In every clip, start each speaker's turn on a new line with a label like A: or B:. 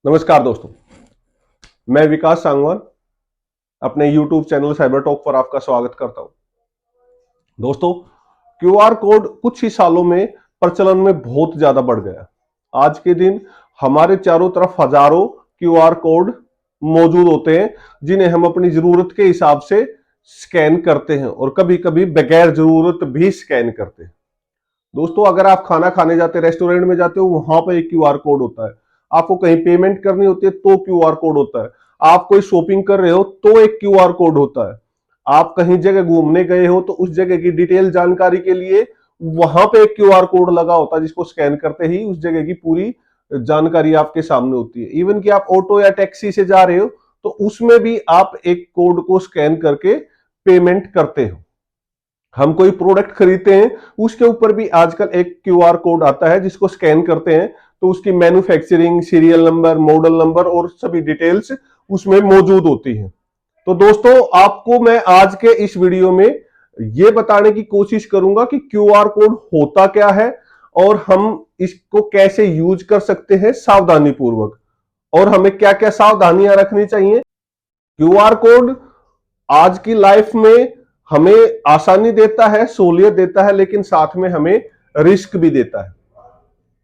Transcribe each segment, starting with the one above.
A: नमस्कार दोस्तों, मैं विकास सांगवान अपने YouTube चैनल साइबर टॉक पर आपका स्वागत करता हूं। दोस्तों, क्यूआर कोड कुछ ही सालों में प्रचलन में बहुत ज्यादा बढ़ गया। आज के दिन हमारे चारों तरफ हजारों क्यूआर कोड मौजूद होते हैं, जिन्हें हम अपनी जरूरत के हिसाब से स्कैन करते हैं और कभी कभी बगैर जरूरत भी स्कैन करते हैं। दोस्तों, अगर आप खाना खाने जाते हैं, रेस्टोरेंट में जाते हो, वहां पर एक क्यूआर कोड होता है। आपको कहीं पेमेंट करनी होती है तो क्यूआर कोड होता है। आप कोई शॉपिंग कर रहे हो तो एक क्यूआर कोड होता है। आप कहीं जगह घूमने गए हो तो उस जगह की डिटेल जानकारी के लिए वहां पे एक क्यूआर कोड लगा होता है, जिसको स्कैन करते ही उस जगह की पूरी जानकारी आपके सामने होती है। इवन कि आप ऑटो या टैक्सी से जा रहे हो तो उसमें भी आप एक कोड को स्कैन करके पेमेंट करते हो। हम कोई प्रोडक्ट खरीदते हैं, उसके ऊपर भी आजकल एक क्यूआर कोड आता है, जिसको स्कैन करते हैं तो उसकी manufacturing, serial number, model number और सभी डिटेल्स उसमें मौजूद होती हैं। तो दोस्तों, आपको मैं आज के इस वीडियो में यह बताने की कोशिश करूंगा कि क्यूआर कोड होता क्या है और हम इसको कैसे यूज कर सकते हैं सावधानी पूर्वक, और हमें क्या क्या सावधानियां रखनी चाहिए। क्यूआर कोड आज की लाइफ में हमें आसानी देता है, सहूलियत देता है, लेकिन साथ में हमें रिस्क भी देता है।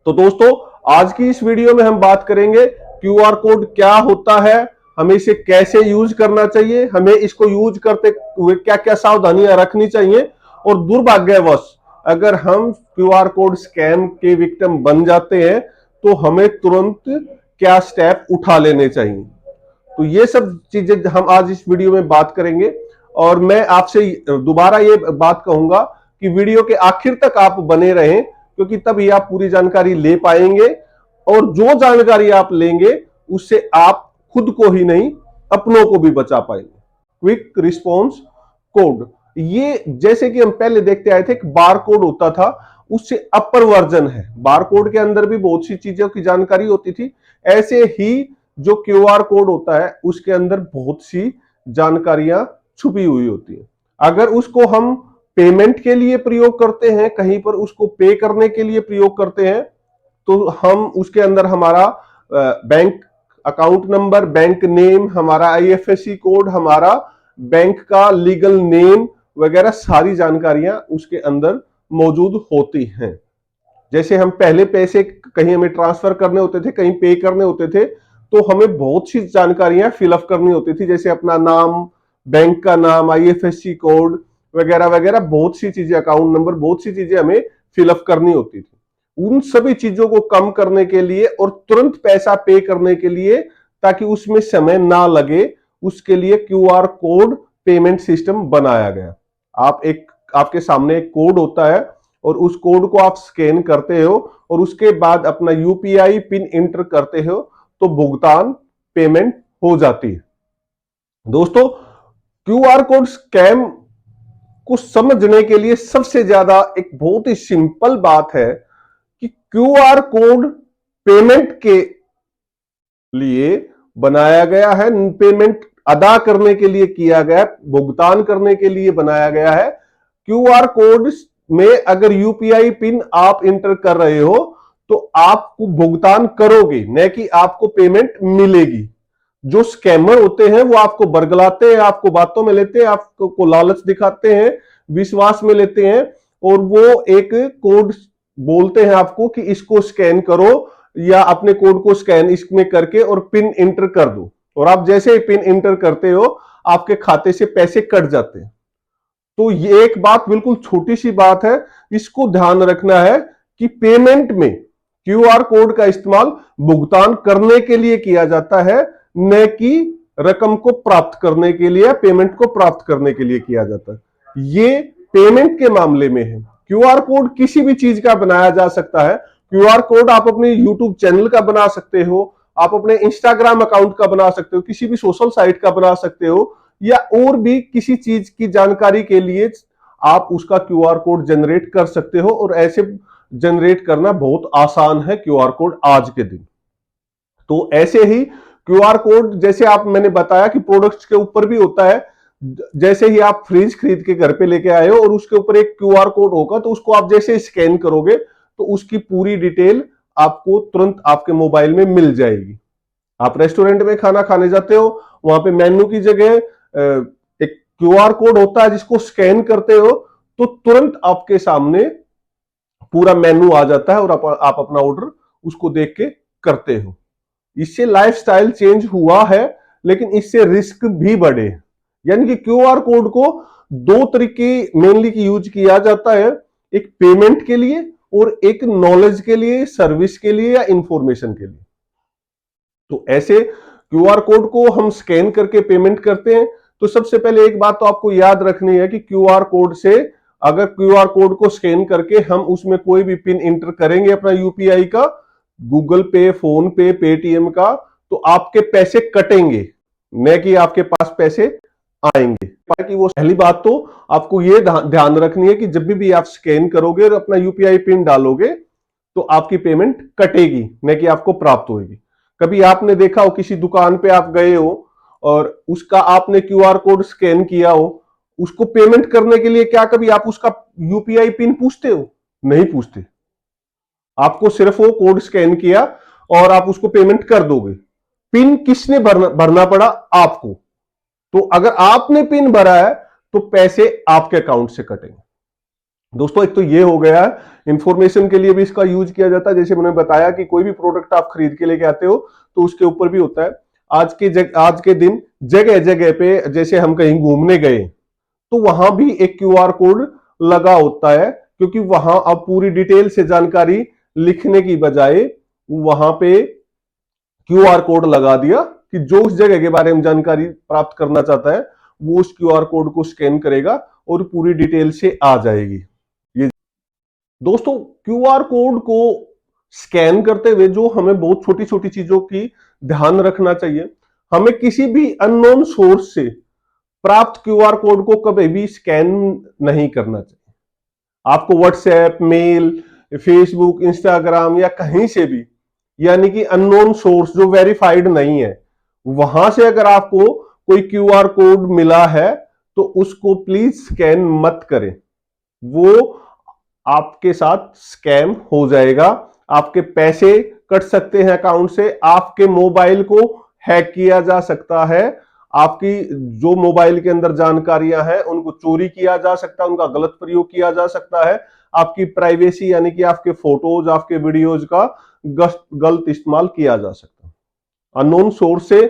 A: तो दोस्तों, आज की इस वीडियो में हम बात करेंगे क्यूआर कोड क्या होता है, हमें इसे कैसे यूज करना चाहिए, हमें इसको यूज करते हुए क्या क्या सावधानियां रखनी चाहिए, और दुर्भाग्यवश अगर हम क्यूआर कोड स्कैम के विक्टिम बन जाते हैं तो हमें तुरंत क्या स्टेप उठा लेने चाहिए। तो ये सब चीजें हम आज इस वीडियो में बात करेंगे, और मैं आपसे दोबारा ये बात कहूंगा कि वीडियो के आखिर तक आप बने रहें, क्योंकि तभी आप पूरी जानकारी ले पाएंगे, और जो जानकारी आप लेंगे उससे आप खुद को ही नहीं, अपनों को भी बचा पाएंगे। क्विक रिस्पॉन्स कोड, ये जैसे कि हम पहले देखते आए थे, एक बार कोड होता था, उससे अपर वर्जन है। बार कोड के अंदर भी बहुत सी चीजों की जानकारी होती थी, ऐसे ही जो क्यूआर कोड होता है उसके अंदर बहुत सी जानकारियां छुपी हुई होती है। अगर उसको हम पेमेंट के लिए प्रयोग करते हैं, कहीं पर उसको पे करने के लिए प्रयोग करते हैं, तो हम उसके अंदर हमारा bank account number, bank name, हमारा आईएफएससी कोड, हमारा बैंक का लीगल नेम वगैरह सारी जानकारियां उसके अंदर मौजूद होती हैं। जैसे हम पहले पैसे कहीं हमें ट्रांसफर करने होते थे, कहीं पे करने होते थे, तो हमें बहुत सी जानकारियां फिलअप करनी होती थी, जैसे अपना नाम, बैंक का नाम, आईएफएससी कोड वगैरह वगैरह, बहुत सी चीजें, अकाउंट नंबर, बहुत सी चीजें हमें फिलअप करनी होती थी। उन सभी चीजों को कम करने के लिए और तुरंत पैसा पे करने के लिए, ताकि उसमें समय ना लगे, उसके लिए क्यूआर कोड पेमेंट सिस्टम बनाया गया। आपके सामने एक कोड होता है और उस कोड को आप स्कैन करते हो और उसके बाद अपना यूपीआई पिन इंटर करते हो तो भुगतान, पेमेंट हो जाती है। दोस्तों, क्यूआर कोड स्कैम को समझने के लिए सबसे ज्यादा एक बहुत ही सिंपल बात है कि क्यूआर कोड पेमेंट के लिए बनाया गया है, पेमेंट अदा करने के लिए किया गया, भुगतान करने के लिए बनाया गया है। क्यूआर कोड में अगर यूपीआई पिन आप इंटर कर रहे हो तो आपको भुगतान करोगे, न कि आपको पेमेंट मिलेगी। जो स्कैमर होते हैं वो आपको बरगलाते हैं, आपको बातों में लेते हैं, आपको लालच दिखाते हैं, विश्वास में लेते हैं, और वो एक कोड बोलते हैं आपको कि इसको स्कैन करो या अपने कोड को स्कैन इसमें करके और पिन इंटर कर दो, और आप जैसे ही पिन इंटर करते हो आपके खाते से पैसे कट जाते हैं। तो ये एक बात बिल्कुल छोटी सी बात है, इसको ध्यान रखना है कि पेमेंट में क्यूआर कोड का इस्तेमाल भुगतान करने के लिए किया जाता है, न कि रकम को प्राप्त करने के लिए, पेमेंट को प्राप्त करने के लिए किया जाता है। ये पेमेंट के मामले में है। क्यूआर कोड किसी भी चीज का बनाया जा सकता है। क्यूआर कोड आप अपने यूट्यूब चैनल का बना सकते हो, आप अपने इंस्टाग्राम अकाउंट का बना सकते हो, किसी भी सोशल साइट का बना सकते हो, या और भी किसी चीज की जानकारी के लिए आप उसका क्यूआर कोड जनरेट कर सकते हो, और ऐसे जनरेट करना बहुत आसान है क्यूआर कोड आज के दिन। तो ऐसे ही क्यूआर कोड, जैसे आप मैंने बताया कि प्रोडक्ट्स के ऊपर भी होता है। जैसे ही आप फ्रिज खरीद के घर पे लेके आए हो और उसके ऊपर एक क्यूआर कोड होगा, तो उसको आप जैसे स्कैन करोगे तो उसकी पूरी डिटेल आपको तुरंत आपके मोबाइल में मिल जाएगी। आप रेस्टोरेंट में खाना खाने जाते हो, वहां पे मेन्यू की जगह एक क्यूआर कोड होता है जिसको स्कैन करते हो तो तुरंत आपके सामने पूरा मेन्यू आ जाता है और आप अपना ऑर्डर उसको देख के करते हो। इससे लाइफस्टाइल चेंज हुआ है, लेकिन इससे रिस्क भी बढ़े। यानी कि क्यूआर कोड को दो तरीके मेनली की यूज किया जाता है, एक पेमेंट के लिए और एक नॉलेज के लिए, सर्विस के लिए या इंफॉर्मेशन के लिए। तो ऐसे क्यूआर कोड को हम स्कैन करके पेमेंट करते हैं। तो सबसे पहले एक बात तो आपको याद रखनी है कि क्यूआर कोड से, अगर क्यूआर कोड को स्कैन करके हम उसमें कोई भी पिन इंटर करेंगे अपना यूपीआई का, गूगल पे, फोन पे, पेटीएम का, तो आपके पैसे कटेंगे, न कि आपके पास पैसे आएंगे। कि वो पहली बात तो आपको ये ध्यान रखनी है कि जब भी आप स्कैन करोगे और अपना यूपीआई पिन डालोगे तो आपकी पेमेंट कटेगी, न कि आपको प्राप्त होगी। कभी आपने देखा हो किसी दुकान पे आप गए हो और उसका आपने क्यूआर कोड स्कैन किया हो, उसको पेमेंट करने के लिए क्या कभी आप उसका यूपीआई पिन पूछते हो? नहीं पूछते। आपको सिर्फ वो कोड स्कैन किया और आप उसको पेमेंट कर दोगे। पिन किसने भरना पड़ा? आपको। तो अगर आपने पिन भरा है तो पैसे आपके अकाउंट से कटेंगे। दोस्तों, एक तो ये हो गया, इंफॉर्मेशन के लिए भी इसका यूज किया जाता है। जैसे मैंने बताया कि कोई भी प्रोडक्ट आप खरीद के लेके आते हो तो उसके ऊपर भी होता है। आज के दिन जगह जगह पे, जैसे हम कहीं घूमने गए तो वहां भी एक क्यूआर कोड लगा होता है, क्योंकि वहां अब पूरी डिटेल से जानकारी लिखने की बजाय वहां पे क्यूआर कोड लगा दिया कि जो उस जगह के बारे में जानकारी प्राप्त करना चाहता है वो उस क्यूआर कोड को स्कैन करेगा और पूरी डिटेल से आ जाएगी। ये दोस्तों, क्यूआर कोड को स्कैन करते हुए जो हमें बहुत छोटी छोटी चीजों की ध्यान रखना चाहिए, हमें किसी भी अननोन सोर्स से प्राप्त क्यूआर कोड को कभी भी स्कैन नहीं करना चाहिए। आपको व्हाट्सएप, मेल, फेसबुक, इंस्टाग्राम या कहीं से भी, यानी कि अननोन सोर्स जो वेरीफाइड नहीं है, वहां से अगर आपको कोई क्यूआर कोड मिला है तो उसको प्लीज स्कैन मत करें। वो आपके साथ स्कैम हो जाएगा, आपके पैसे कट सकते हैं अकाउंट से, आपके मोबाइल को हैक किया जा सकता है, आपकी जो मोबाइल के अंदर जानकारियां हैं उनको चोरी किया जा सकता है, उनका गलत प्रयोग किया जा सकता है, आपकी प्राइवेसी यानी कि आपके फोटोज, आपके वीडियोज का गलत इस्तेमाल किया जा सकता है। अननोन सोर्स से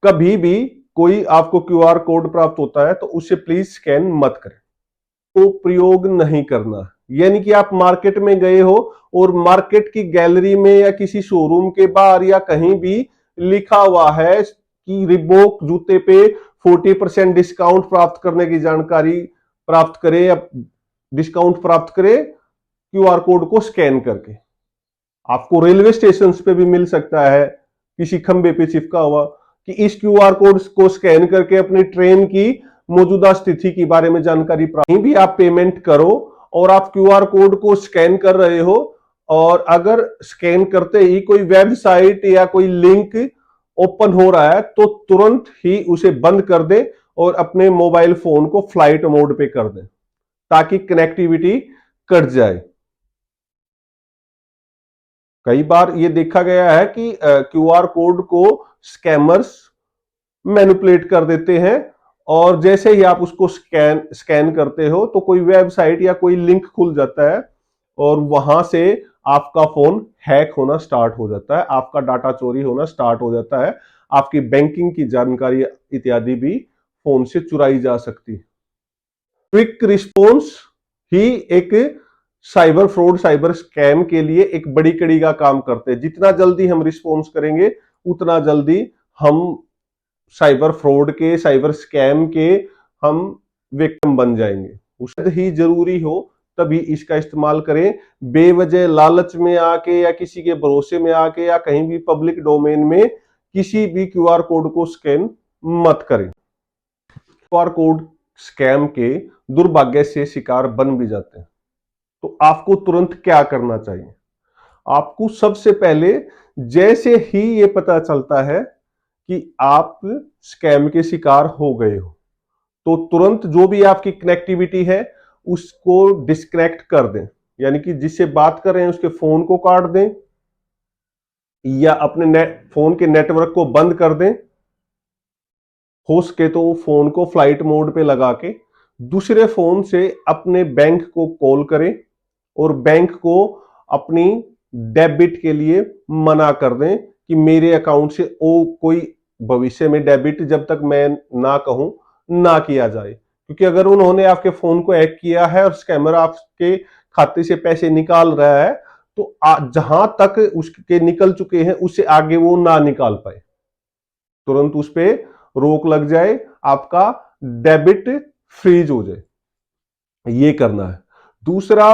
A: कभी भी कोई आपको क्यूआर कोड प्राप्त होता है तो उसे प्लीज स्कैन मत करें, तो प्रयोग नहीं करना। यानी कि आप मार्केट में गए हो और मार्केट की गैलरी में या किसी शोरूम के बाहर या कहीं भी लिखा हुआ है कि रिबॉक जूते पे 40% डिस्काउंट प्राप्त करने की जानकारी प्राप्त करें या डिस्काउंट प्राप्त करें क्यूआर कोड को स्कैन करके। आपको रेलवे स्टेशन पे भी मिल सकता है किसी खंबे पे चिपका हुआ कि इस क्यूआर कोड को स्कैन करके अपनी ट्रेन की मौजूदा स्थिति के बारे में जानकारी प्राप्त। भी आप पेमेंट करो और आप क्यूआर कोड को स्कैन कर रहे हो और अगर स्कैन करते ही कोई वेबसाइट या कोई लिंक ओपन हो रहा है तो तुरंत ही उसे बंद कर दें और अपने मोबाइल फोन को फ्लाइट मोड पे कर दें ताकि कनेक्टिविटी कट जाए। कई बार ये देखा गया है कि क्यूआर कोड को स्कैमर्स मैनिपुलेट कर देते हैं और जैसे ही आप उसको स्कैन करते हो तो कोई वेबसाइट या कोई लिंक खुल जाता है और वहां से आपका फोन हैक होना स्टार्ट हो जाता है, आपका डाटा चोरी होना स्टार्ट हो जाता है, आपकी बैंकिंग की जानकारी इत्यादि भी फोन से चुराई जा सकती है। क्विक रिस्पॉन्स ही एक साइबर फ्रॉड, साइबर स्कैम के लिए एक बड़ी कड़ी का काम करते हैं। जितना जल्दी हम रिस्पॉन्स करेंगे उतना जल्दी हम साइबर फ्रॉड के, साइबर स्कैम के हम विक्टिम बन जाएंगे। उससे ही जरूरी हो तभी इसका इस्तेमाल करें। बेवजह लालच में आके या किसी के भरोसे में आके या कहीं भी पब्लिक डोमेन में किसी भी क्यूआर कोड को स्कैन मत करें। क्यूआर कोड स्कैम के दुर्भाग्य से शिकार बन भी जाते हैं तो आपको तुरंत क्या करना चाहिए? आपको सबसे पहले, जैसे ही ये पता चलता है कि आप स्कैम के शिकार हो गए हो तो तुरंत जो भी आपकी कनेक्टिविटी है उसको डिस्कनेक्ट कर दें, यानी कि जिससे बात कर रहे हैं उसके फोन को काट दें या अपने फोन के नेटवर्क को बंद कर दें। हो सके तो फोन को फ्लाइट मोड पे लगा के दूसरे फोन से अपने बैंक को कॉल करें और बैंक को अपनी डेबिट के लिए मना कर दें कि मेरे अकाउंट से ओ कोई भविष्य में डेबिट जब तक मैं ना कहूं ना किया जाए। क्योंकि अगर उन्होंने आपके फोन को हैक किया है और स्कैमर आपके खाते से पैसे निकाल रहा है तो जहां तक उसके निकल चुके हैं उससे आगे वो ना निकाल पाए, तुरंत उस पर रोक लग जाए, आपका डेबिट फ्रीज हो जाए। ये करना है। दूसरा,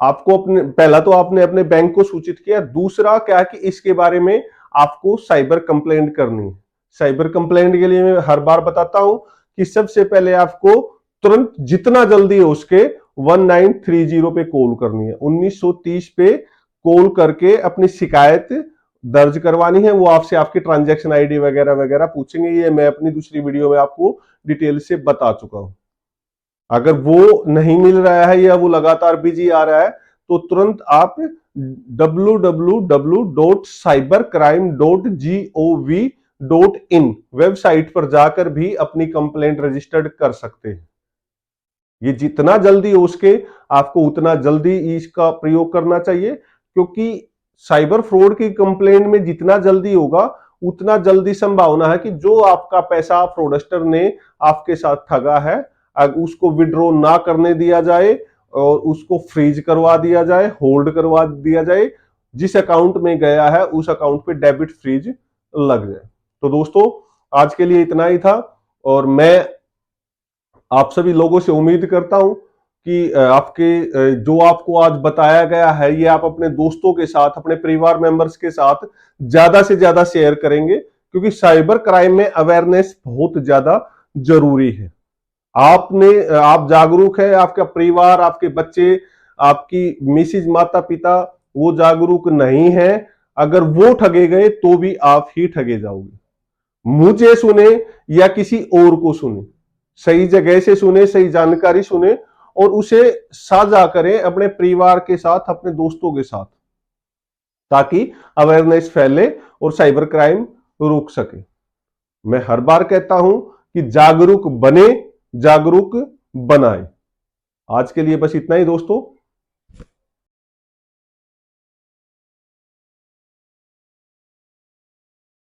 A: आपको अपने पहला तो आपने अपने बैंक को सूचित किया, दूसरा क्या है कि इसके बारे में आपको साइबर कंप्लेंट करनी है। साइबर कंप्लेंट के लिए मैं हर बार बताता हूं कि सबसे पहले आपको तुरंत जितना जल्दी हो उसके 1930 पे कॉल करनी है, 1930 पे कॉल करके अपनी शिकायत दर्ज करवानी है। वो आपसे आपकी ट्रांजैक्शन आईडी वगैरह वगैरह पूछेंगे, ये मैं अपनी दूसरी वीडियो में आपको डिटेल से बता चुका हूं। अगर वो नहीं मिल रहा है या वो लगातार बिजी आ रहा है तो तुरंत आप www.cybercrime.gov.in वेबसाइट पर जाकर भी अपनी कंप्लेंट रजिस्टर्ड कर सकते हैं। ये जितना जल्दी हो सके आपको उतना जल्दी इसका प्रयोग करना चाहिए, क्योंकि साइबर फ्रॉड की कंप्लेंट में जितना जल्दी होगा उतना जल्दी संभावना है कि जो आपका पैसा फ्रॉडस्टर ने आपके साथ ठगा है उसको विड्रॉ ना करने दिया जाए और उसको फ्रीज करवा दिया जाए, होल्ड करवा दिया जाए, जिस अकाउंट में गया है उस अकाउंट पे डेबिट फ्रीज लग जाए। तो दोस्तों, आज के लिए इतना ही था और मैं आप सभी लोगों से उम्मीद करता हूं कि आपके जो आपको आज बताया गया है ये आप अपने दोस्तों के साथ, अपने परिवार मेंबर्स के साथ ज्यादा से ज्यादा शेयर करेंगे, क्योंकि साइबर क्राइम में अवेयरनेस बहुत ज्यादा जरूरी है। आप जागरूक है, आपका परिवार, आपके बच्चे, आपकी मिसिज, माता पिता वो जागरूक नहीं है, अगर वो ठगे गए तो भी आप ही ठगे जाओगे। मुझे सुने या किसी और को सुने, सही जगह से सुने, सही जानकारी सुने और उसे साझा करें अपने परिवार के साथ, अपने दोस्तों के साथ, ताकि अवेयरनेस फैले और साइबर क्राइम रुक सके। मैं हर बार कहता हूं कि जागरूक बने, जागरूक बनाए। आज के लिए बस इतना ही दोस्तों।